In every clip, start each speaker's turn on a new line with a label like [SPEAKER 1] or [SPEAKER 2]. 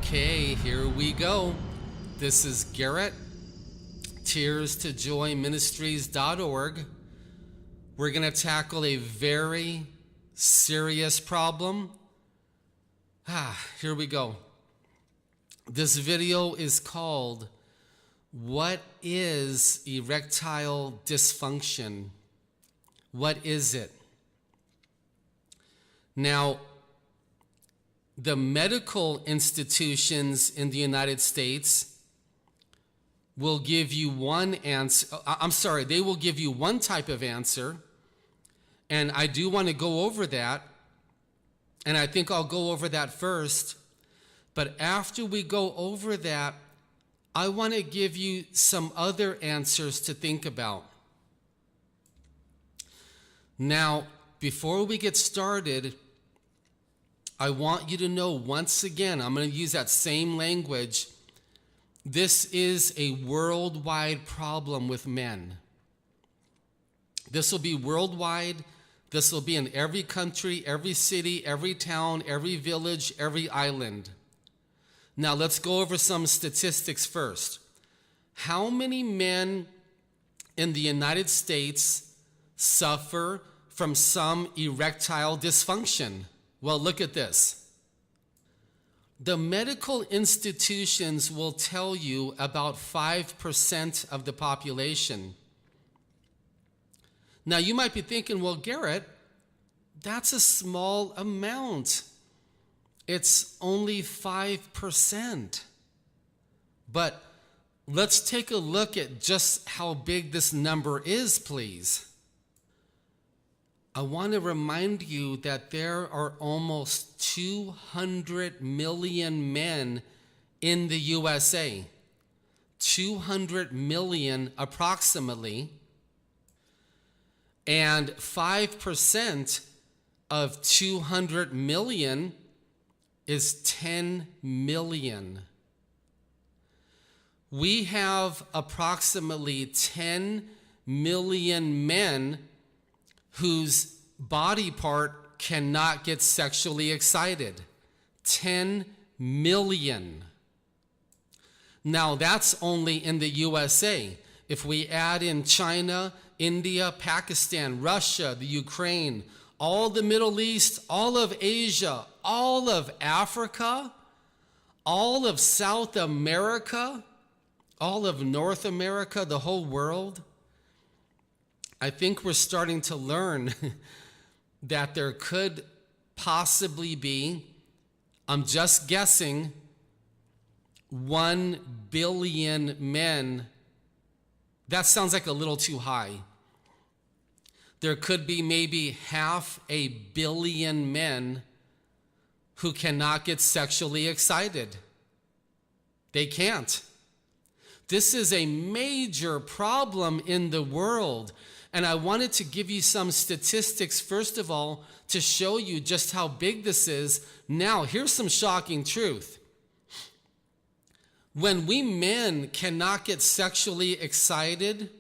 [SPEAKER 1] Okay, here we go. This is Garrett, tears2joyministries.org. We're going to tackle a very serious problem. Here we go. This video is called, What is Erectile Dysfunction? What is it? Now, the medical institutions in the United States will give you one answer. They will give you one type of answer, and I do want to go over that, and I think I'll go over that first. But after we go over that, I want to give you some other answers to think about. Now, before we get started, I want you to know once again, I'm going to use that same language. This is a worldwide problem with men. This will be worldwide. This will be in every country, every city, every town, every village, every island. Now let's go over some statistics first. How many men in the United States suffer from some erectile dysfunction? Well, look at this. The medical institutions will tell you about 5% of the population. Now, you might be thinking, well, Garrett, that's a small amount. It's only 5%. But let's take a look at just how big this number is, please. I want to remind you that there are almost 200 million men in the USA. 200 million approximately. And 5% of 200 million is 10 million. We have approximately 10 million men whose body part cannot get sexually excited. 10 million. Now that's only in the USA. If we add in China, India, Pakistan, Russia, the Ukraine, all the Middle East, all of Asia, all of Africa, all of South America, all of North America, the whole world, I think we're starting to learn that there could possibly be, I'm just guessing, 1 billion men. That sounds like a little too high. There could be maybe 500 million men who cannot get sexually excited. They can't. This is a major problem in the world. And I wanted to give you some statistics, first of all, to show you just how big this is. Now, here's some shocking truth. When we men cannot get sexually excited,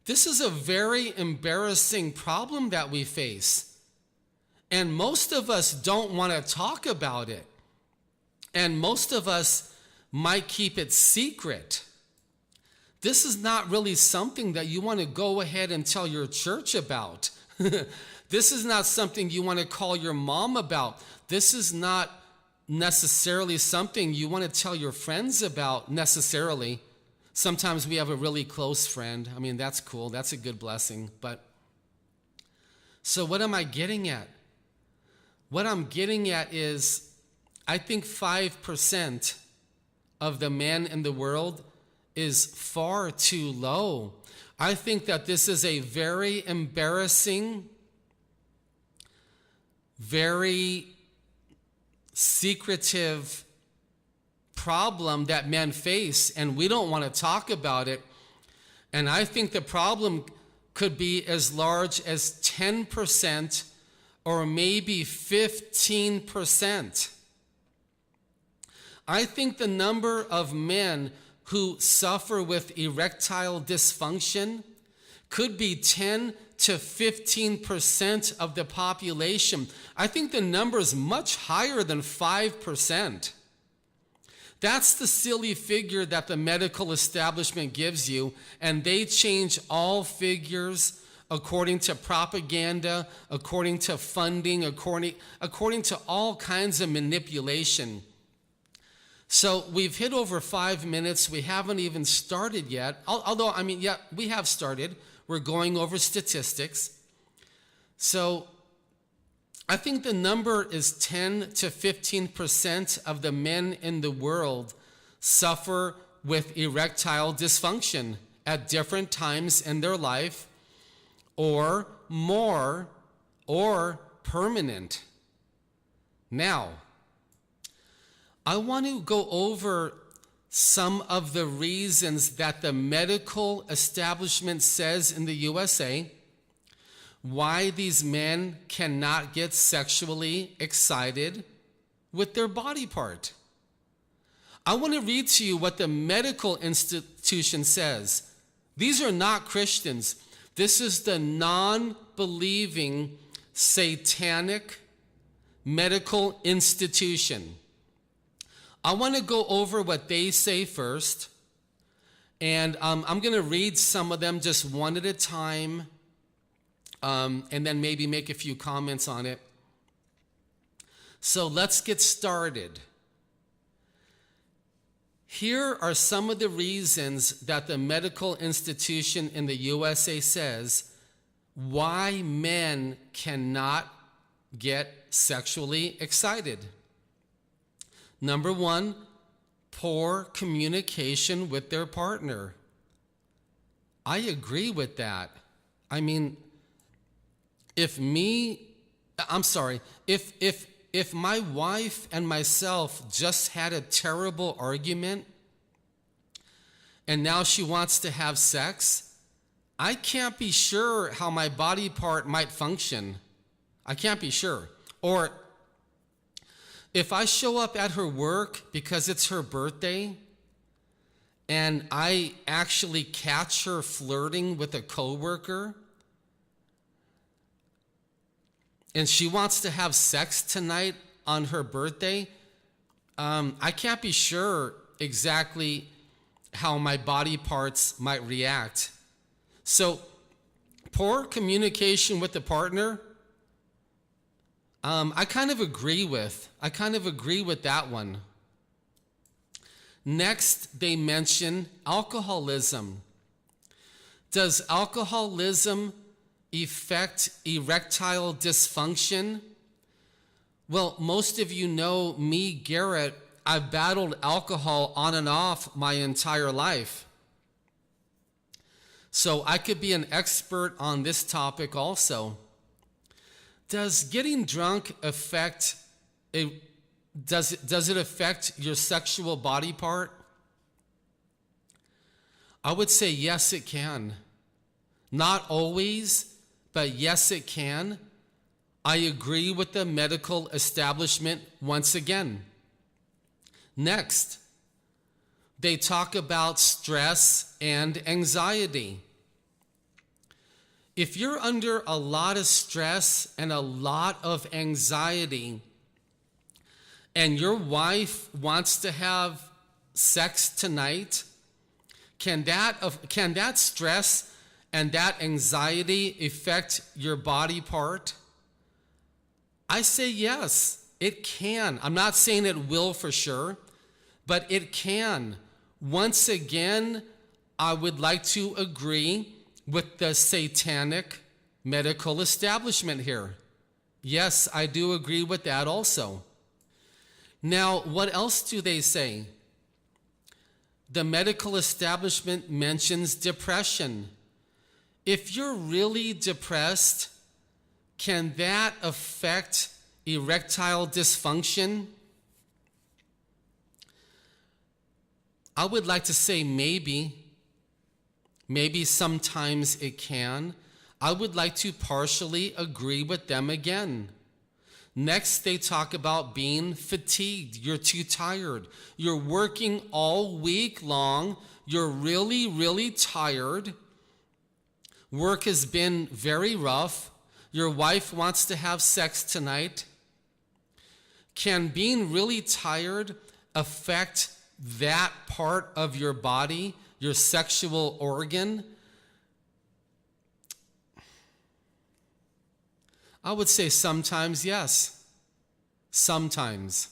[SPEAKER 1] this is a very embarrassing problem that we face. And most of us don't want to talk about it. And most of us might keep it secret. This is not really something that you want to go ahead and tell your church about. This is not something you want to call your mom about. This is not necessarily something you want to tell your friends about necessarily. Sometimes we have a really close friend. I mean, that's cool. That's a good blessing. But so what am I getting at? What I'm getting at is I think 5% of the men in the world is far too low. I think that this is a very embarrassing, very secretive problem that men face, and we don't want to talk about it. And I think the problem could be as large as 10% or maybe 15%. I think the number of men who suffer with erectile dysfunction could be 10 to 15% of the population. I think the number is much higher than 5%. That's the silly figure that the medical establishment gives you, and they change all figures according to propaganda, according to funding, according to all kinds of manipulation. So we've hit over 5 minutes. We haven't even started yet. Although, yeah, we have started. We're going over statistics. So I think the number is 10 to 15% of the men in the world suffer with erectile dysfunction at different times in their life, or more, or permanent. Now, I want to go over some of the reasons that the medical establishment says in the USA why these men cannot get sexually excited with their body part. I want to read to you what the medical institution says. These are not Christians. This is the non-believing satanic medical institution. I want to go over what they say first, and I'm going to read some of them just one at a time, and then maybe make a few comments on it. So let's get started. Here are some of the reasons that the medical institution in the USA says why men cannot get sexually excited. Number one, poor communication with their partner. I agree with that. If my wife and myself just had a terrible argument and now she wants to have sex, I can't be sure how my body part might function. I can't be sure. Or if I show up at her work because it's her birthday and I actually catch her flirting with a coworker and she wants to have sex tonight on her birthday, I can't be sure exactly how my body parts might react. So, poor communication with the partner, I kind of agree with that one. Next, they mention alcoholism. Does alcoholism affect erectile dysfunction? Well, most of you know me, Garrett. I've battled alcohol on and off my entire life. So I could be an expert on this topic also. Does getting drunk affect does it affect your sexual body part? I would say yes, it can. Not always, but yes, it can. I agree with the medical establishment once again. Next, they talk about stress and anxiety. If you're under a lot of stress and a lot of anxiety, and your wife wants to have sex tonight, can that stress and that anxiety affect your body part? I say yes, it can. I'm not saying it will for sure, but it can. Once again, I would like to agree with the satanic medical establishment here. Yes, I do agree with that also. Now, what else do they say? The medical establishment mentions depression. If you're really depressed, can that affect erectile dysfunction? I would like to say maybe. Maybe sometimes it can. I would like to partially agree with them again. Next, they talk about being fatigued. You're too tired. You're working all week long. You're really, really tired. Work has been very rough. Your wife wants to have sex tonight. Can being really tired affect that part of your body, your sexual organ, I would say sometimes yes. Sometimes.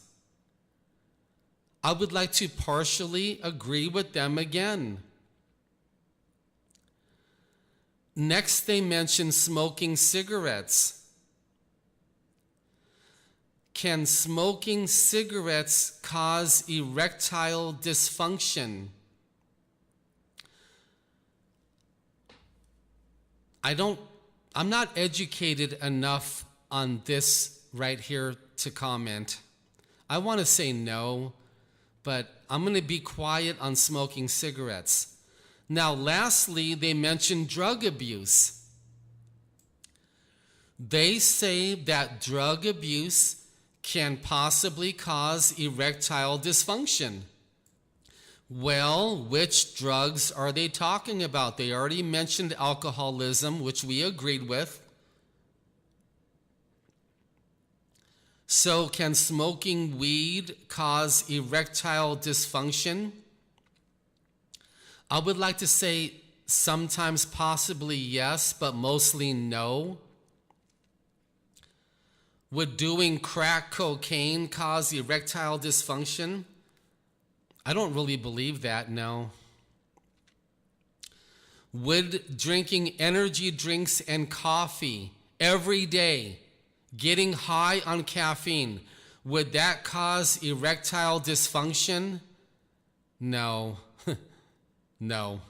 [SPEAKER 1] I would like to partially agree with them again. Next, they mention smoking cigarettes. Can smoking cigarettes cause erectile dysfunction? I'm not educated enough on this right here to comment. I want to say no, but I'm going to be quiet on smoking cigarettes. Now, lastly, they mention drug abuse. They say that drug abuse can possibly cause erectile dysfunction. Well, which drugs are they talking about? They already mentioned alcoholism, which we agreed with. So can smoking weed cause erectile dysfunction? I would like to say sometimes possibly yes, but mostly no. Would doing crack cocaine cause erectile dysfunction? I don't really believe that, no. Would drinking energy drinks and coffee every day, getting high on caffeine, would that cause erectile dysfunction? No. No.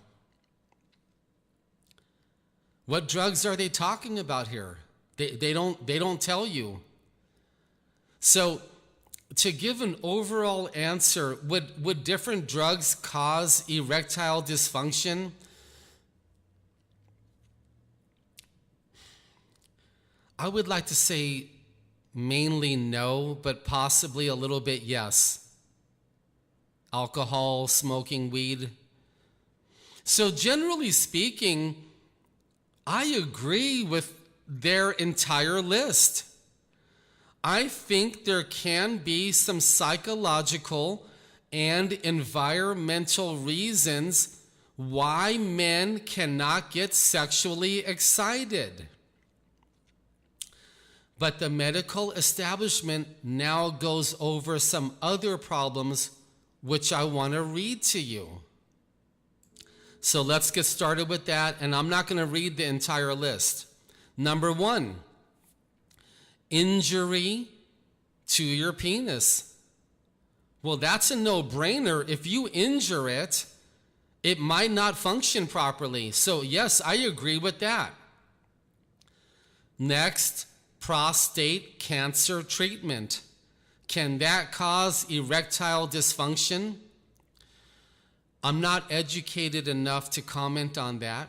[SPEAKER 1] What drugs are they talking about here? They don't tell you. So to give an overall answer, would different drugs cause erectile dysfunction? I would like to say mainly no, but possibly a little bit yes. Alcohol, smoking weed. So generally speaking, I agree with their entire list. I think there can be some psychological and environmental reasons why men cannot get sexually excited. But the medical establishment now goes over some other problems which I want to read to you. So let's get started with that, and I'm not going to read the entire list. Number 1, injury to your penis. Well, that's a no-brainer. If you injure it, it might not function properly. So yes, I agree with that. Next, prostate cancer treatment. Can that cause erectile dysfunction? I'm not educated enough to comment on that.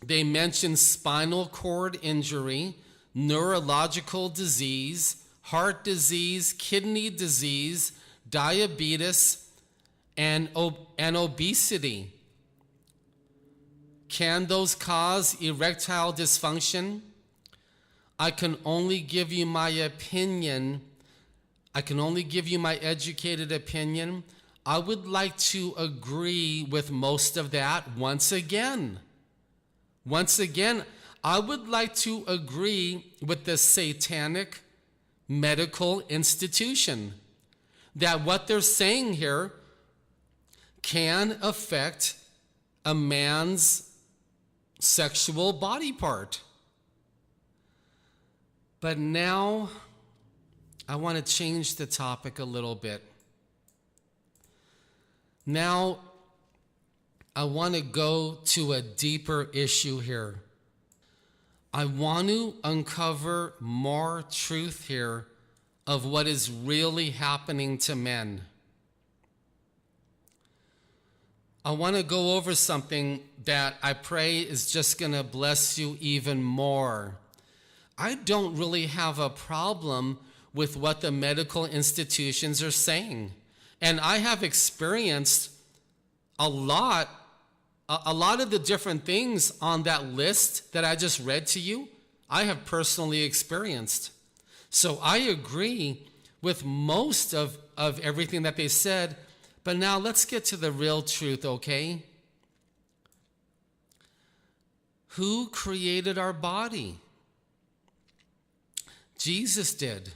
[SPEAKER 1] They mention spinal cord injury, neurological disease, heart disease, kidney disease, diabetes, and obesity. Can those cause erectile dysfunction? I can only give you my opinion. I can only give you my educated opinion. I would like to agree with most of that once again. Once again, I would like to agree with the Satanic Medical Institution that what they're saying here can affect a man's sexual body part. But now I want to change the topic a little bit. Now I want to go to a deeper issue here. I want to uncover more truth here of what is really happening to men. I want to go over something that I pray is just going to bless you even more. I don't really have a problem with what the medical institutions are saying. And I have experienced a lot of the different things on that list that I just read to you, I have personally experienced. So I agree with most of everything that they said, But now let's get to the real truth, okay? Who created our body? Jesus did.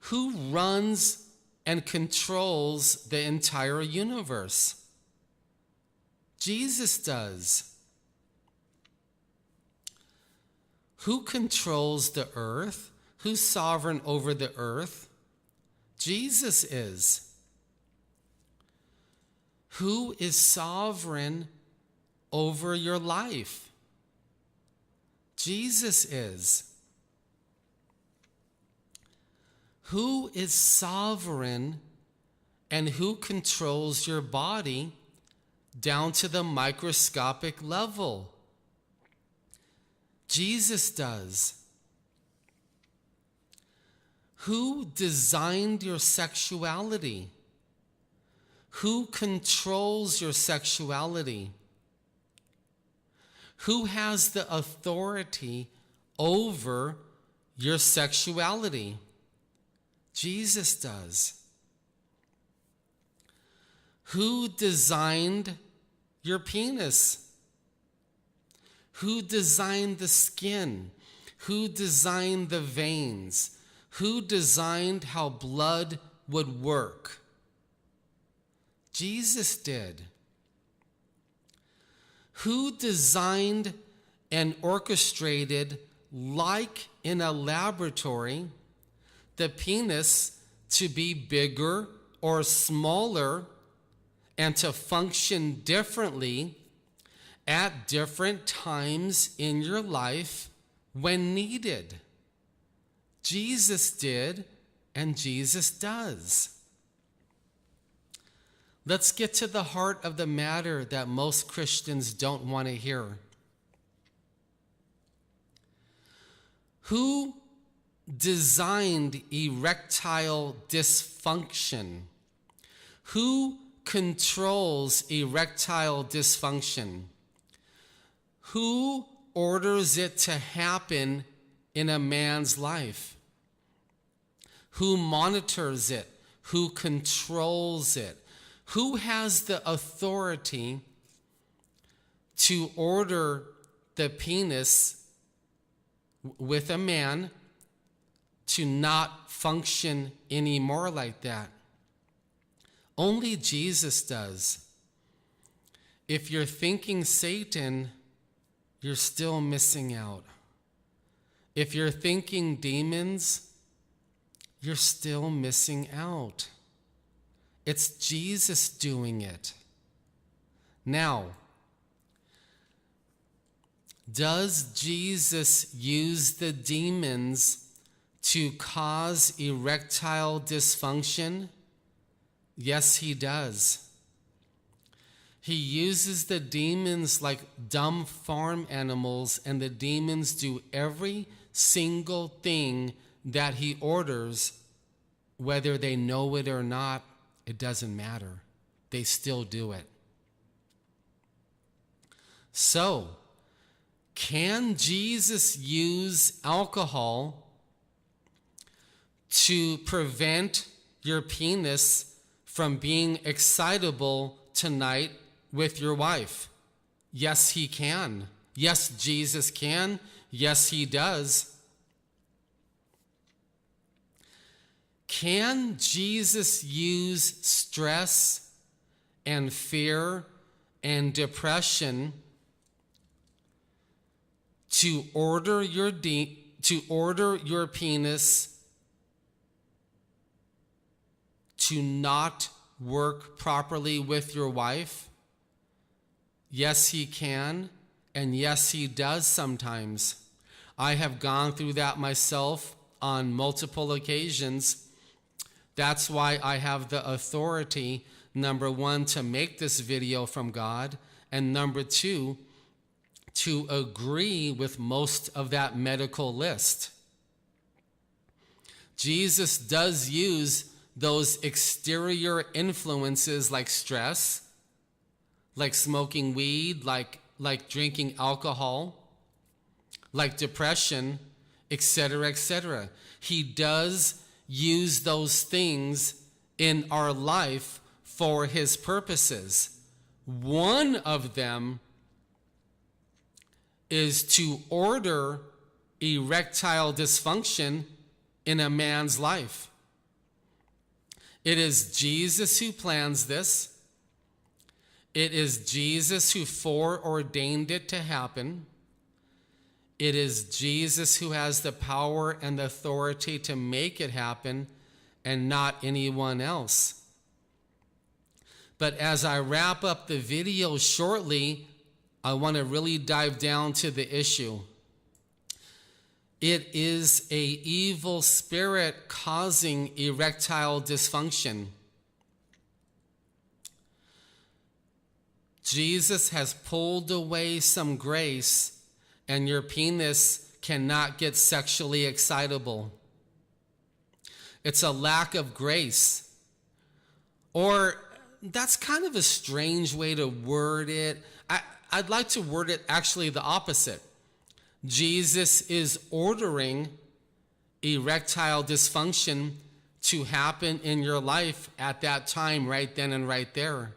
[SPEAKER 1] Who runs and controls the entire universe? Jesus does. Who controls the earth? Who's sovereign over the earth? Jesus is. Who is sovereign over your life? Jesus is. Who is sovereign and who controls your body down to the microscopic level? Jesus does. Who designed your sexuality? Who controls your sexuality? Who has the authority over your sexuality? Jesus does. Who designed your penis? Who designed the skin? Who designed the veins? Who designed how blood would work? Jesus did. Who designed and orchestrated, like in a laboratory, the penis to be bigger or smaller and to function differently at different times in your life when needed? Jesus did, and Jesus does. Let's get to the heart of the matter that most Christians don't want to hear. Who designed erectile dysfunction? Who controls erectile dysfunction? Who orders it to happen in a man's life? Who monitors it? Who controls it? Who has the authority to order the penis with a man to not function anymore like that? Only Jesus does. If you're thinking Satan, you're still missing out. If you're thinking demons, you're still missing out. It's Jesus doing it. Now, does Jesus use the demons to cause erectile dysfunction? Yes, he does. He uses the demons like dumb farm animals, and the demons do every single thing that he orders, whether they know it or not. It doesn't matter. They still do it. So, can Jesus use alcohol to prevent your penis from being excitable tonight with your wife? Yes, he can. Yes, Jesus can. Yes, he does. Can Jesus use stress and fear and depression to order your penis to not work properly with your wife? Yes, he can, and yes, he does sometimes. I have gone through that myself on multiple occasions. That's why I have the authority, number one, to make this video from God, and number two, to agree with most of that medical list. Jesus does use those exterior influences like stress, like smoking weed, like drinking alcohol, like depression, etc., etc. He does use those things in our life for his purposes. One of them is to order erectile dysfunction in a man's life. It is Jesus who plans this. It is Jesus who foreordained it to happen. It is Jesus who has the power and the authority to make it happen, and not anyone else. But as I wrap up the video shortly, I want to really dive down to the issue. It is an evil spirit causing erectile dysfunction. Jesus has pulled away some grace, and your penis cannot get sexually excitable. It's a lack of grace. Or that's kind of a strange way to word it. I'd like to word it actually the opposite. Jesus is ordering erectile dysfunction to happen in your life at that time, right then and right there.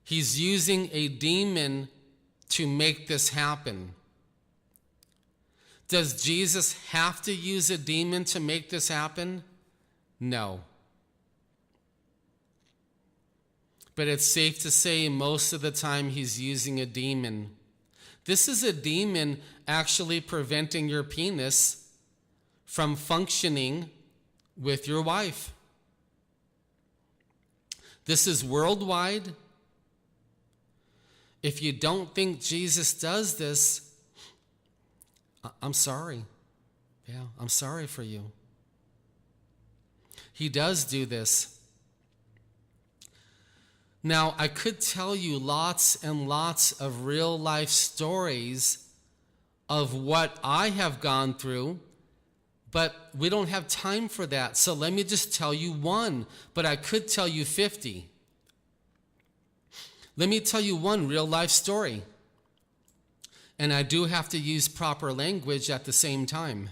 [SPEAKER 1] He's using a demon to make this happen. Does Jesus have to use a demon to make this happen? No. But it's safe to say most of the time he's using a demon. This is a demon actually preventing your penis from functioning with your wife. This is worldwide. If you don't think Jesus does this, I'm sorry. Yeah, I'm sorry for you. He does do this. Now, I could tell you lots and lots of real life stories of what I have gone through, but we don't have time for that. So let me just tell you one, but I could tell you 50. Let me tell you one real life story. And I do have to use proper language at the same time.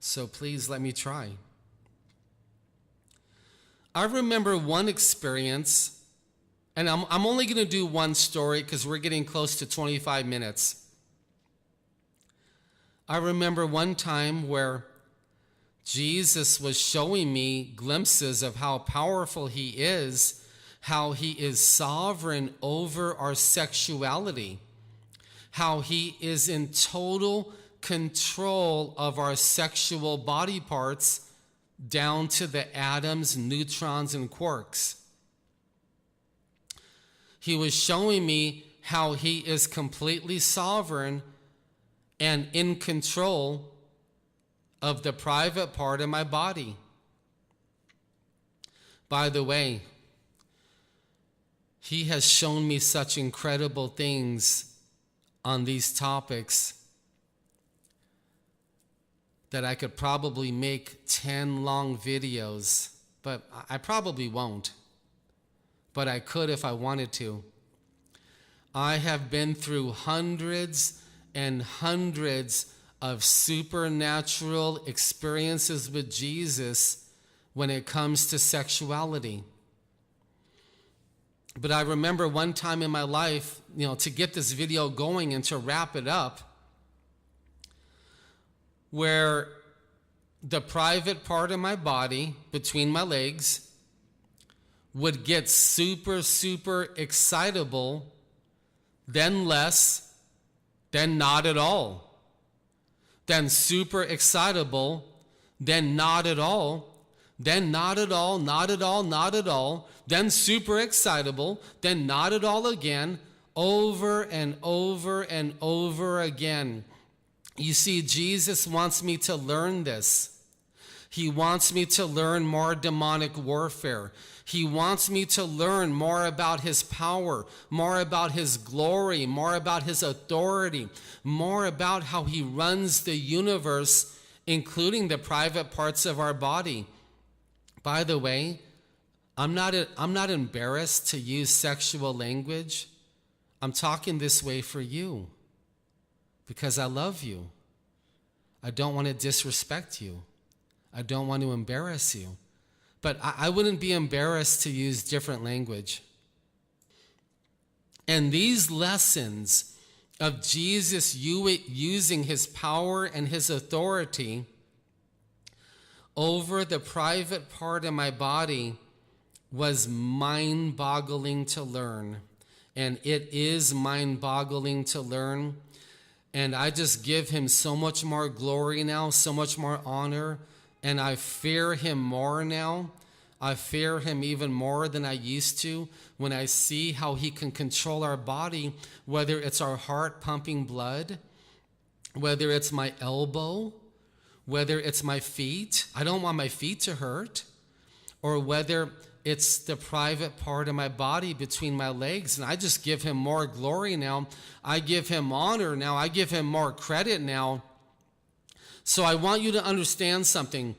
[SPEAKER 1] So please let me try. I remember one experience. And I'm only going to do one story because we're getting close to 25 minutes. I remember one time where Jesus was showing me glimpses of how powerful he is, how he is sovereign over our sexuality, how he is in total control of our sexual body parts down to the atoms, neutrons, and quarks. He was showing me how he is completely sovereign and in control of the private part of my body. By the way, he has shown me such incredible things on these topics that I could probably make 10 long videos, but I probably won't. But I could if I wanted to. I have been through hundreds and hundreds of supernatural experiences with Jesus when it comes to sexuality. But I remember one time in my life, to get this video going and to wrap it up, where the private part of my body between my legs would get super, super excitable, then less, then not at all. Then super excitable, then not at all, then not at all, not at all, not at all, then super excitable, then not at all again, over and over and over again. You see, Jesus wants me to learn this. He wants me to learn more demonic warfare. He wants me to learn more about his power, more about his glory, more about his authority, more about how he runs the universe, including the private parts of our body. By the way, I'm not embarrassed to use sexual language. I'm talking this way for you because I love you. I don't want to disrespect you. I don't want to embarrass you. But I wouldn't be embarrassed to use different language. And these lessons of Jesus using his power and his authority over the private part of my body was mind-boggling to learn. And it is mind-boggling to learn. And I just give him so much more glory now, so much more honor. And I fear him more now. I fear him even more than I used to when I see how he can control our body, whether it's our heart pumping blood, whether it's my elbow, whether it's my feet. I don't want my feet to hurt. Or whether it's the private part of my body between my legs. And I just give him more glory now. I give him honor now. I give him more credit now. So I want you to understand something.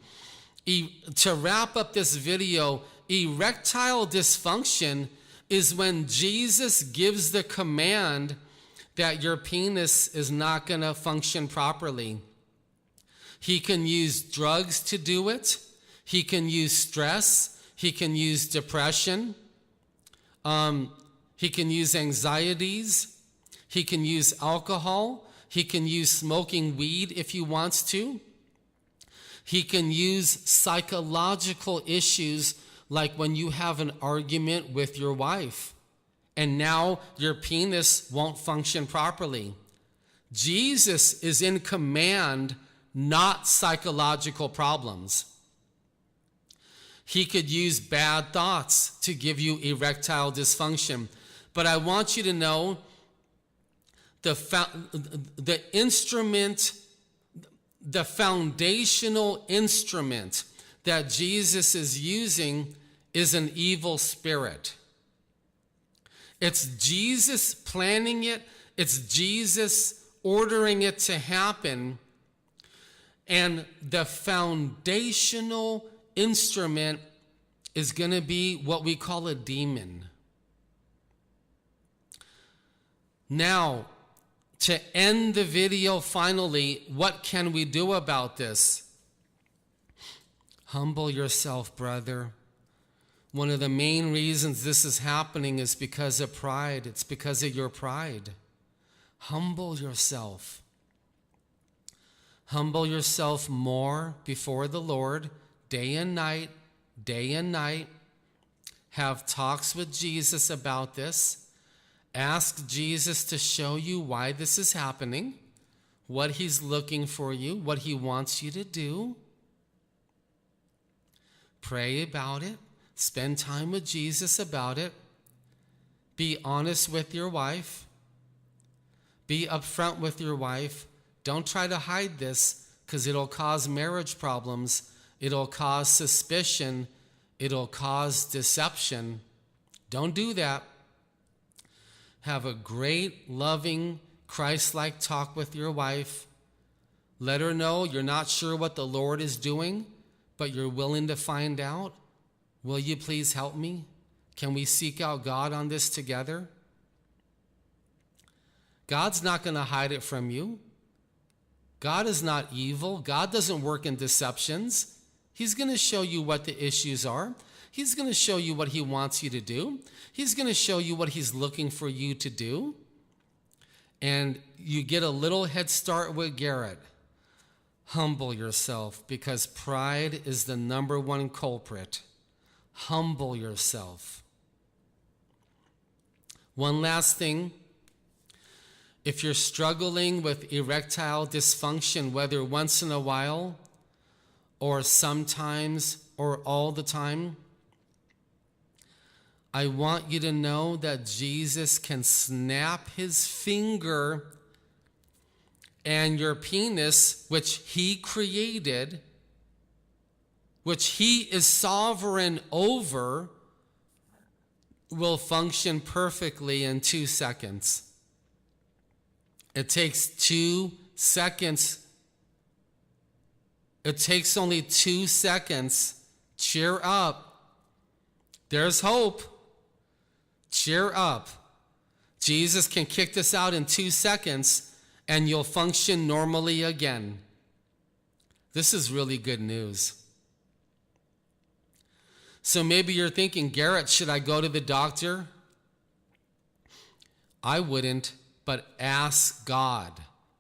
[SPEAKER 1] To wrap up this video, erectile dysfunction is when Jesus gives the command that your penis is not going to function properly. He can use drugs to do it. He can use stress. He can use depression. He can use anxieties. He can use alcohol. He can use smoking weed if he wants to. He can use psychological issues like when you have an argument with your wife and now your penis won't function properly. Jesus is in command, not psychological problems. He could use bad thoughts to give you erectile dysfunction. But I want you to know the instrument, the foundational instrument that Jesus is using is an evil spirit. It's Jesus planning it. It's Jesus ordering it to happen. And the foundational instrument is going to be what we call a demon. Now, to end the video finally, what can we do about this? Humble yourself, brother. One of the main reasons this is happening is because of pride. It's because of your pride. Humble yourself. Humble yourself more before the Lord, day and night, day and night. Have talks with Jesus about this. Ask Jesus to show you why this is happening, what he's looking for you, what he wants you to do. Pray about it. Spend time with Jesus about it. Be honest with your wife. Be upfront with your wife. Don't try to hide this because it'll cause marriage problems. It'll cause suspicion. It'll cause deception. Don't do that. Have a great, loving, Christ-like talk with your wife. Let her know you're not sure what the Lord is doing, but you're willing to find out. Will you please help me? Can we seek out God on this together? God's not going to hide it from you. God is not evil. God doesn't work in deceptions. He's going to show you what the issues are. He's going to show you what he wants you to do. He's going to show you what he's looking for you to do. And you get a little head start with Garrett. Humble yourself because pride is the number one culprit. Humble yourself. One last thing. If you're struggling with erectile dysfunction, whether once in a while or sometimes or all the time, I want you to know that Jesus can snap his finger and your penis, which he created, which he is sovereign over, will function perfectly in 2 seconds. It takes 2 seconds. It takes only 2 seconds. Cheer up. There's hope. Cheer up. Jesus can kick this out in 2 seconds and you'll function normally again. This is really good news. So maybe you're thinking, Garrett, should I go to the doctor? I wouldn't, but ask God.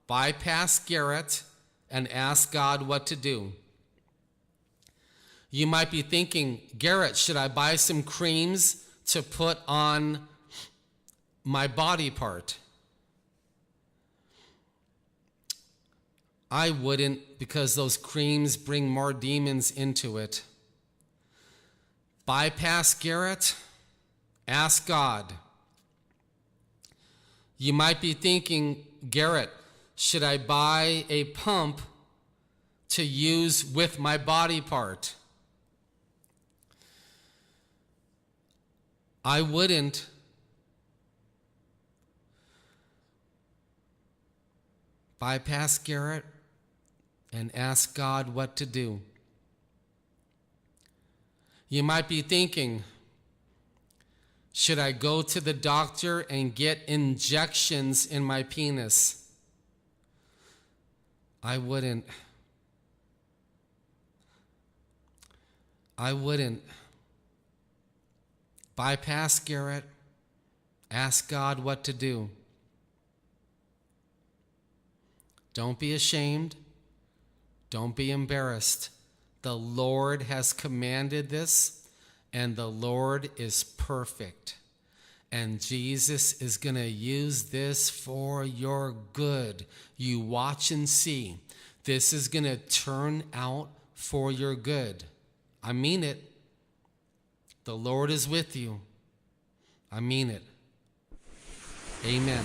[SPEAKER 1] Bypass Garrett and ask God what to do. You might be thinking, Garrett, should I buy some creams to put on my body part? I wouldn't, because those creams bring more demons into it. Bypass Garrett, ask God. You might be thinking, Garrett, should I buy a pump to use with my body part? I wouldn't. Bypass Garrett and ask God what to do. You might be thinking, should I go to the doctor and get injections in my penis? I wouldn't. I wouldn't. Bypass Garrett. Ask God what to do. Don't be ashamed. Don't be embarrassed. The Lord has commanded this, and the Lord is perfect. And Jesus is going to use this for your good. You watch and see. This is going to turn out for your good. I mean it. The Lord is with you. I mean it. Amen.